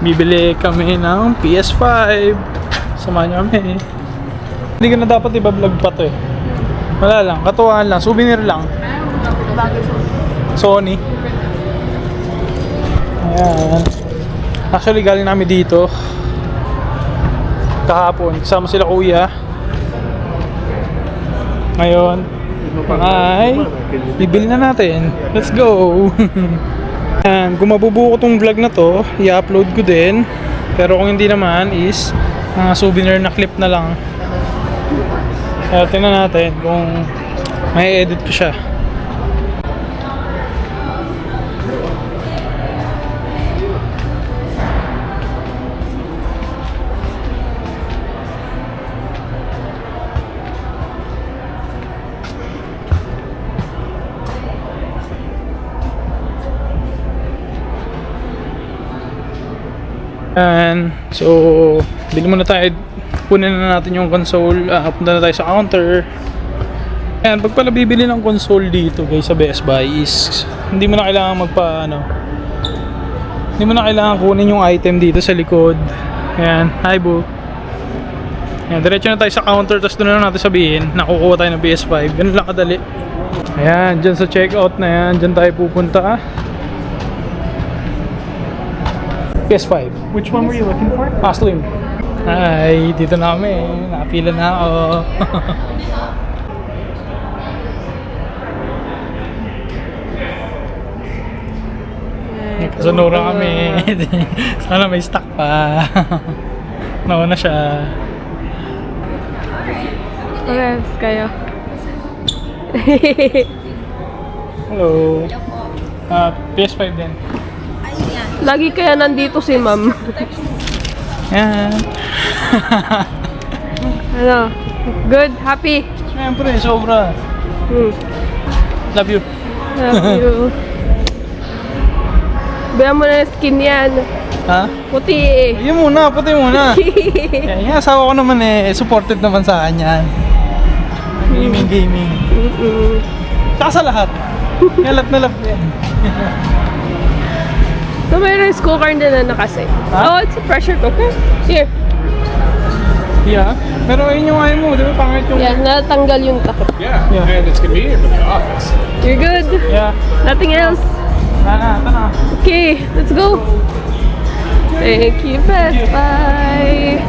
Bibili kami ng PS5. Samahan niyo kami. Hindi ko na dapat iba-vlog pa to eh. Wala lang, katuwaan lang, souvenir lang. Sony. Ayan. Actually galing namin dito kahapon, kasama sila kuya. Ngayon ay bibili na natin. Let's go. Ayan, kung mabubuo ko tong vlog na to, i-upload ko din. Pero kung hindi naman is mga souvenir na clip na lang. Kaya tingnan natin kung may edit ko siya. And so, bili muna tayo. Kunin na natin yung console. Punta na tayo sa counter. And pag pala bibili ng console dito guys sa Best Buy is hindi mo na kailangan hindi mo na kailangan kunin yung item dito sa likod. Ayan, hi boo. Ayan, diretso na tayo sa counter. Tapos doon na natin sabihin nakukuha tayo ng PS5. Ganun lang kadali. Ayan, dyan sa checkout na yan, dyan tayo pupunta. PS5. Which one were you looking for? Slim. Hi, dito na kami. Nakapila na ako. Kasunura kami. Sana may stock pa. Nauna siya. Yes, kayo. Hello. PS5 din. Lagi kaya nandito si ma'am. Yan. Ano? Good? Happy? Siyempre, sobra. Love you. Love you. Bayan mo na yung skin yan. Ha? Puti eh. Yun muna, puti muna. Yan, yung asawa ko naman eh, supportive naman sa kanya. Gaming. Saka sa lahat. Love na love yan. So may rice cooker din na nakasave. Huh? Oh, it's a pressure cooker. Here. Yeah. Pero yun yung ayaw mo, di ba? Pangit yung... Yan, natanggal yung takot. Yeah, Yeah. and it's convenient for the office. You're good? Yeah. Nothing else? Tana. Okay, let's go. Thank you, Best Buy.